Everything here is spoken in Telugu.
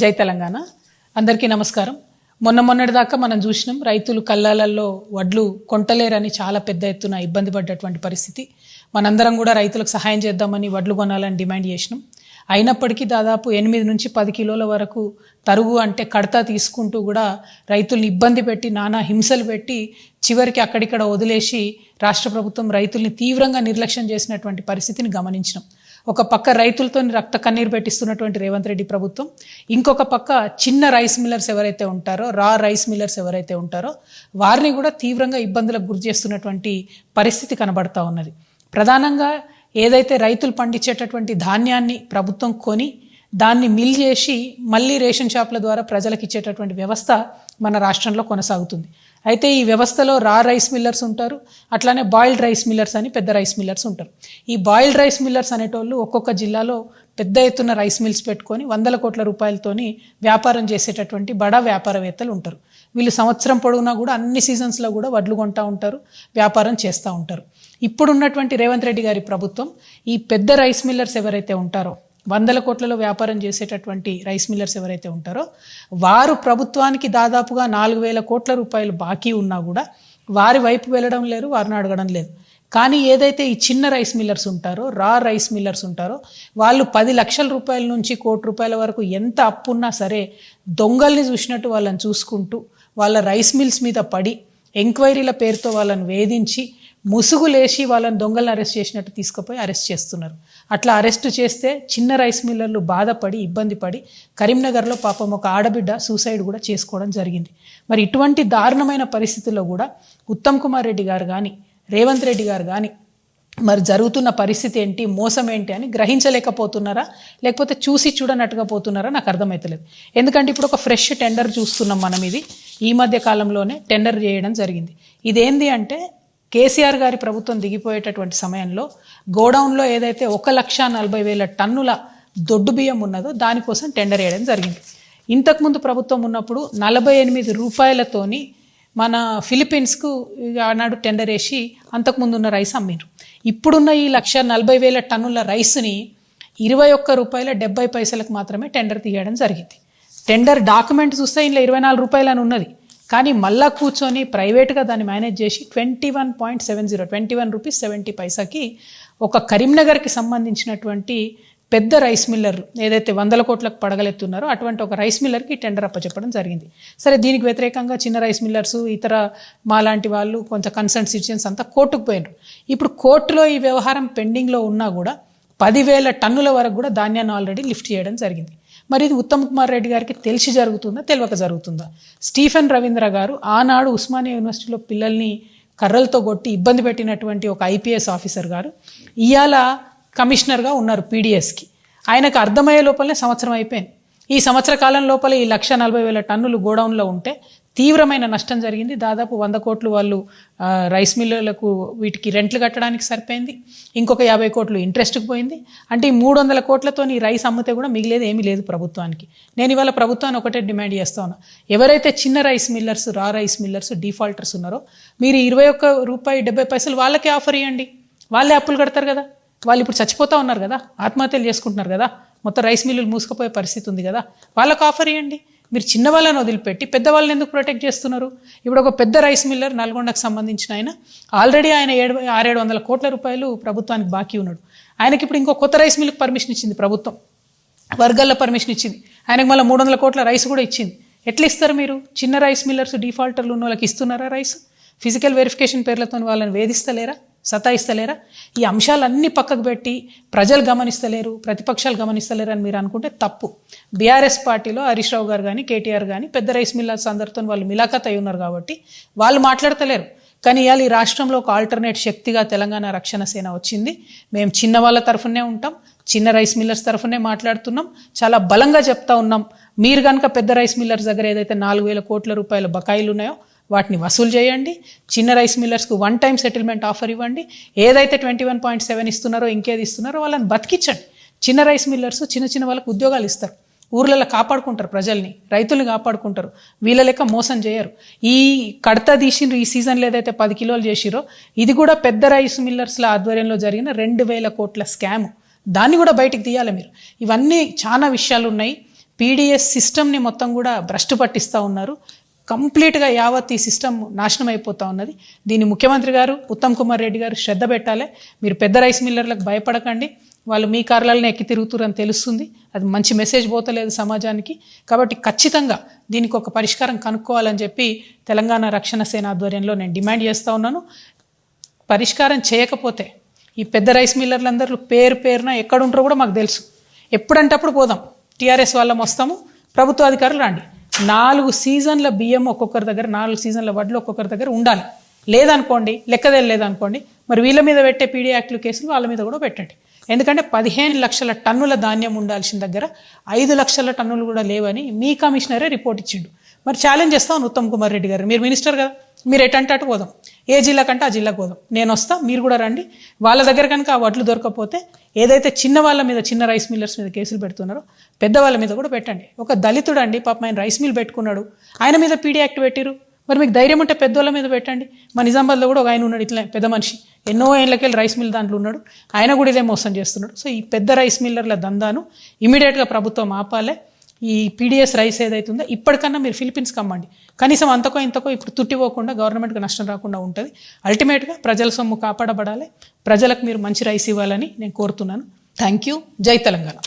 జై తెలంగాణ. అందరికీ నమస్కారం. మొన్నటిదాకా మనం చూసినాం, రైతులు కల్లాలలో వడ్లు కొంటలేరని చాలా పెద్ద ఎత్తున ఇబ్బంది పడ్డటువంటి పరిస్థితి. మనందరం కూడా రైతులకు సహాయం చేద్దామని వడ్లు కొనాలని డిమాండ్ చేసినాం. అయినప్పటికీ దాదాపు 8 నుంచి 10 కిలోల వరకు తరుగు అంటే కడతా తీసుకుంటూ కూడా రైతుల్ని ఇబ్బంది పెట్టి నానా హింసలు పెట్టి చివరికి అక్కడిక్కడ వదిలేసి రాష్ట్ర ప్రభుత్వం రైతుల్ని తీవ్రంగా నిర్లక్ష్యం చేసినటువంటి పరిస్థితిని గమనించినాం. ఒక పక్క రైతులతో రక్త కన్నీరు పెట్టిస్తున్నటువంటి రేవంత్ రెడ్డి ప్రభుత్వం, ఇంకొక పక్క చిన్న రైస్ మిల్లర్స్ ఎవరైతే ఉంటారో, రా రైస్ మిల్లర్స్ ఎవరైతే ఉంటారో వారిని కూడా తీవ్రంగా ఇబ్బందులకు గురి చేస్తున్నటువంటి పరిస్థితి కనబడతా ఉన్నది. ప్రధానంగా ఏదైతే రైతులు పండించేటటువంటి ధాన్యాన్ని ప్రభుత్వం కొని దాన్ని మిల్ చేసి మళ్ళీ రేషన్ షాపుల ద్వారా ప్రజలకు ఇచ్చేటటువంటి వ్యవస్థ మన రాష్ట్రంలో కొనసాగుతుంది. అయితే ఈ వ్యవస్థలో రా రైస్ మిల్లర్స్ ఉంటారు, అట్లానే బాయిల్డ్ రైస్ మిల్లర్స్ అని పెద్ద రైస్ మిల్లర్స్ ఉంటారు. ఈ బాయిల్డ్ రైస్ మిల్లర్స్ అనేటోళ్ళు ఒక్కొక్క జిల్లాలో పెద్ద ఎత్తున రైస్ మిల్స్ పెట్టుకొని 100 కోట్ల రూపాయలతోని వ్యాపారం చేసేటటువంటి బడా వ్యాపారవేత్తలు ఉంటారు. వీళ్ళు సంవత్సరం పొడవునా కూడా అన్ని సీజన్స్లో కూడా వడ్లు కొంటూ ఉంటారు, వ్యాపారం చేస్తూ ఉంటారు. ఇప్పుడున్నటువంటి రేవంత్ రెడ్డి గారి ప్రభుత్వం ఈ పెద్ద రైస్ మిల్లర్స్ ఎవరైతే ఉంటారో, 100 కోట్లలో వ్యాపారం చేసేటటువంటి రైస్ మిల్లర్స్ ఎవరైతే ఉంటారో వారు ప్రభుత్వానికి దాదాపుగా 4,000 కోట్ల రూపాయలు బాకీ ఉన్నా కూడా వారి వైపు వెళ్ళడం లేదు, వారిని అడగడం లేదు. కానీ ఏదైతే ఈ చిన్న రైస్ మిల్లర్స్ ఉంటారో, రా రైస్ మిల్లర్స్ ఉంటారో వాళ్ళు 10 లక్షల రూపాయల నుంచి 1 కోటి రూపాయల వరకు ఎంత అప్పున్నా సరే దొంగల్ని చూసినట్టు వాళ్ళని చూసుకుంటూ వాళ్ళ రైస్ మిల్స్ మీద పడి ఎంక్వైరీల పేరుతో వాళ్ళని వేధించి ముసుగులేసి వాళ్ళని దొంగలను అరెస్ట్ చేసినట్టు తీసుకుపోయి అరెస్ట్ చేస్తున్నారు. అట్లా అరెస్ట్ చేస్తే చిన్న రైస్ మిల్లర్లు బాధపడి ఇబ్బంది పడి కరీంనగర్లో పాపం ఒక ఆడబిడ్డ సూసైడ్ కూడా చేసుకోవడం జరిగింది. మరి ఇటువంటి దారుణమైన పరిస్థితుల్లో కూడా ఉత్తమ్ కుమార్ రెడ్డి గారు కానీ రేవంత్ రెడ్డి గారు కానీ మరి జరుగుతున్న పరిస్థితి ఏంటి, మోసం ఏంటి అని గ్రహించలేకపోతున్నారా, లేకపోతే చూసి చూడనట్టుగా పోతున్నారా నాకు అర్థమవుతలేదు. ఎందుకంటే ఇప్పుడు ఒక ఫ్రెష్ టెండర్ చూస్తున్నాం మనం. ఇది ఈ మధ్య కాలంలోనే టెండర్ చేయడం జరిగింది. ఇదేంది అంటే కేసీఆర్ గారి ప్రభుత్వం దిగిపోయేటటువంటి సమయంలో గోడౌన్లో ఏదైతే 1,40,000 టన్నుల దొడ్డు బియ్యం ఉన్నదో దానికోసం టెండర్ వేయడం జరిగింది. ఇంతకుముందు ప్రభుత్వం ఉన్నప్పుడు 48 రూపాయలతోని మన ఫిలిప్పీన్స్కు ఆనాడు టెండర్ వేసి అంతకుముందు ఉన్న రైస్ అమ్మిరు. ఇప్పుడున్న ఈ 1,40,000 టన్నుల రైస్ని 21 రూపాయల 70 పైసలకు మాత్రమే టెండర్ తీయడం జరిగింది. టెండర్ డాక్యుమెంట్ చూస్తే ఇంట్లో 24 రూపాయలు అని ఉన్నది. కానీ మళ్ళా కూర్చొని ప్రైవేట్గా దాన్ని మేనేజ్ చేసి 21 రూపీస్ 70 పైసాకి ఒక కరీంనగర్కి సంబంధించినటువంటి పెద్ద రైస్ మిల్లర్ ఏదైతే 100 కోట్లకు పడగలెత్తున్నారో అటువంటి ఒక రైస్ మిల్లర్కి టెండర్ అప్పచెప్పడం జరిగింది. సరే, దీనికి వ్యతిరేకంగా చిన్న రైస్ మిల్లర్స్, ఇతర మాలాంటి వాళ్ళు, కొంత కన్సర్న్ సిటిజన్స్ అంతా కోర్టుకు పోయినారు. ఇప్పుడు కోర్టులో ఈ వ్యవహారం పెండింగ్లో ఉన్నా కూడా 10,000 టన్నుల వరకు కూడా ధాన్యాన్ని ఆల్రెడీ లిఫ్ట్ చేయడం జరిగింది. మరి ఇది ఉత్తమ్ కుమార్ రెడ్డి గారికి తెలిసి జరుగుతుందా, తెలియక జరుగుతుందా? స్టీఫెన్ రవీంద్ర గారు ఆనాడు ఉస్మానియా యూనివర్సిటీలో పిల్లల్ని కర్రలతో కొట్టి ఇబ్బంది పెట్టినటువంటి ఒక ఐపీఎస్ ఆఫీసర్ గారు ఇవాళ కమిషనర్గా ఉన్నారు పీడిఎస్కి. ఆయనకు అర్థమయ్యే లోపలనే సంవత్సరం అయిపోయింది. ఈ సంవత్సర కాలం లోపల ఈ 1,40,000 టన్నులు గోడౌన్లో ఉంటే తీవ్రమైన నష్టం జరిగింది. దాదాపు 100 కోట్లు వాళ్ళు రైస్ మిల్లులకు వీటికి రెంట్లు కట్టడానికి సరిపోయింది. ఇంకొక 50 కోట్లు ఇంట్రెస్ట్కి పోయింది. అంటే ఈ 300 కోట్లతో ఈ రైస్ అమ్మితే కూడా మిగిలేదు ఏమీ లేదు ప్రభుత్వానికి. నేను ఇవాళ ప్రభుత్వాన్ని ఒకటే డిమాండ్ చేస్తా ఉన్నా, ఎవరైతే చిన్న రైస్ మిల్లర్స్, రా రైస్ మిల్లర్స్ డిఫాల్టర్స్ ఉన్నారో మీరు 21 రూపాయి 70 పైసలు వాళ్ళకే ఆఫర్ ఇవ్వండి. వాళ్ళే అప్పులు కడతారు కదా. వాళ్ళు ఇప్పుడు చచ్చిపోతూ ఉన్నారు కదా, ఆత్మహత్యలు చేసుకుంటున్నారు కదా, మొత్తం రైస్ మిల్లులు మూసుకుపోయే పరిస్థితి ఉంది కదా, వాళ్ళకు ఆఫర్ ఇవ్వండి. మీరు చిన్న వాళ్ళని వదిలిపెట్టి పెద్దవాళ్ళని ఎందుకు ప్రొటెక్ట్ చేస్తున్నారు? ఇప్పుడు ఒక పెద్ద రైస్ మిల్లర్ నల్గొండకు సంబంధించిన ఆయన ఆల్రెడీ ఆయన 600-700 కోట్ల రూపాయలు ప్రభుత్వానికి బాకీ ఉన్నాడు. ఆయనకి ఇప్పుడు ఇంకో కొత్త రైస్ మిల్లుకి పర్మిషన్ ఇచ్చింది ప్రభుత్వం, వర్గాల్లో పర్మిషన్ ఇచ్చింది. ఆయనకు మళ్ళీ 300 కోట్ల రైస్ కూడా ఇచ్చింది. ఎట్లా ఇస్తారు మీరు? చిన్న రైస్ మిల్లర్స్, డిఫాల్టర్లు ఉన్న వాళ్ళకి ఇస్తున్నారా రైస్? ఫిజికల్ వెరిఫికేషన్ పేర్లతో వాళ్ళని వేధిస్తలేరా, సతాయిస్తలేరా? ఈ అంశాలన్నీ పక్కకు పెట్టి ప్రజలు గమనిస్తలేరు, ప్రతిపక్షాలు గమనిస్తలేరు అని మీరు అనుకుంటే తప్పు. బీఆర్ఎస్ పార్టీలో హరీష్ రావు గారు కానీ కేటీఆర్ కానీ పెద్ద రైస్ మిల్లర్స్ అందరితో వాళ్ళు మిలాఖత్ అయి ఉన్నారు కాబట్టి వాళ్ళు మాట్లాడతలేరు. కానీ ఇవాళ ఈ రాష్ట్రంలో ఒక ఆల్టర్నేట్ శక్తిగా తెలంగాణ రక్షణ సేన వచ్చింది. మేము చిన్న వాళ్ళ తరఫునే ఉంటాం, చిన్న రైస్ మిల్లర్స్ తరఫునే మాట్లాడుతున్నాం, చాలా బలంగా చెప్తా ఉన్నాం. మీరు కనుక పెద్ద రైస్ మిల్లర్స్ దగ్గర ఏదైతే 4,000 కోట్ల రూపాయల బకాయిలు ఉన్నాయో వాటిని వసూలు చేయండి. చిన్న రైస్ మిల్లర్స్కు 1 టైం సెటిల్మెంట్ ఆఫర్ ఇవ్వండి. ఏదైతే 21.7 ఇస్తున్నారో ఇంకేది ఇస్తున్నారో వాళ్ళని బతికించండి. చిన్న రైస్ మిల్లర్స్ చిన్న వాళ్ళకు ఉద్యోగాలు ఇస్తారు, ఊర్లలో కాపాడుకుంటారు, ప్రజల్ని, రైతుల్ని కాపాడుకుంటారు. వీళ్ళ లెక్క మోసం చేయరు. ఈ కడత తీసిండ్రు ఈ సీజన్లో ఏదైతే 10 కిలోలు చేసిరో ఇది కూడా పెద్ద రైస్ మిల్లర్స్ల ఆధ్వర్యంలో జరిగిన 2,000 కోట్ల స్కామ్. దాన్ని కూడా బయటికి తీయాలి మీరు. ఇవన్నీ చాలా విషయాలు ఉన్నాయి. పీడిఎస్ సిస్టమ్ని మొత్తం కూడా భ్రష్టు పట్టిస్తూ ఉన్నారు. కంప్లీట్గా యావత్ ఈ సిస్టమ్ నాశనం అయిపోతూ ఉన్నది. దీన్ని ముఖ్యమంత్రి గారు ఉత్తమ్ కుమార్ రెడ్డి గారు శ్రద్ధ పెట్టాలి. మీరు పెద్ద రైస్ మిల్లర్లకు భయపడకండి, వాళ్ళు మీ కార్యాలను ఎక్కి తిరుగుతారని తెలుస్తుంది. అది మంచి మెసేజ్ పోతలేదు సమాజానికి. కాబట్టి ఖచ్చితంగా దీనికి ఒక పరిష్కారం కనుక్కోవాలని చెప్పి తెలంగాణ రక్షణ సేన ఆధ్వర్యంలో నేను డిమాండ్ చేస్తూ ఉన్నాను. పరిష్కారం చేయకపోతే ఈ పెద్ద రైస్ మిల్లర్లందరూ పేరున ఎక్కడుంటారో కూడా మాకు తెలుసు. ఎప్పుడంటప్పుడు పోదాం, టీఆర్ఎస్ వాళ్ళం వస్తాము, ప్రభుత్వ అధికారులు రండి. 4 సీజన్ల బియ్యం ఒక్కొక్కరి దగ్గర, 4 సీజన్ల వడ్లు ఒక్కొక్కరి దగ్గర ఉండాలి. లేదనుకోండి, లేదనుకోండి, మరి వీళ్ళ మీద పెట్టే పీడీ యాక్ట్లు కేసులు వాళ్ళ మీద కూడా పెట్టండి. ఎందుకంటే 15 లక్షల టన్నుల ధాన్యం ఉండాల్సిన దగ్గర 5 లక్షల టన్నులు కూడా లేవని మీ కమిషనరే రిపోర్ట్ ఇచ్చిండు. మరి ఛాలెంజ్ చేస్తాను ఉత్తమ్ కుమార్ రెడ్డి గారు, మీరు మినిస్టర్ కదా, మీరు ఎటంటే అటు పోదాం, ఏ జిల్లా కంటే ఆ జిల్లాకు పోదాం, నేను వస్తా, మీరు కూడా రండి. వాళ్ళ దగ్గర కనుక ఆ వడ్లు దొరకకపోతే ఏదైతే చిన్న వాళ్ళ మీద, చిన్న రైస్ మిల్లర్స్ మీద కేసులు పెడుతున్నారో పెద్దవాళ్ళ మీద కూడా పెట్టండి. ఒక దళితుడు అండి పాపం, ఆయన రైస్ మిల్ పెట్టుకున్నాడు, ఆయన మీద పీడీ యాక్ట్ పెట్టిరు. మరి మీకు ధైర్యం ఉంటే పెద్దోళ్ళ మీద పెట్టండి. మా నిజామాబాద్లో కూడా ఒక ఆయన ఉన్నాడు, ఇట్లా పెద్ద మనిషి, ఎన్నో ఏళ్ళకెళ్ళి రైస్ మిల్ దాంట్లో ఉన్నాడు, ఆయన కూడా ఇదే మోసం చేస్తున్నాడు. సో ఈ పెద్ద రైస్ మిల్లర్ల దందాను ఇమీడియట్గా ప్రభుత్వం ఆపాలి. ఈ పీడిఎస్ రైస్ ఏదైతుందో ఇప్పటికన్నా మీరు ఫిలిపీన్స్ కమ్మండి, కనీసం అంతకో ఇంతకో ఇప్పుడు తుట్టిపోకుండా గవర్నమెంట్కి నష్టం రాకుండా ఉంటుంది. అల్టిమేట్గా ప్రజల సొమ్ము కాపాడబడాలి, ప్రజలకు మీరు మంచి రైస్ ఇవ్వాలని నేను కోరుతున్నాను. Thank you. జై తెలంగాణ.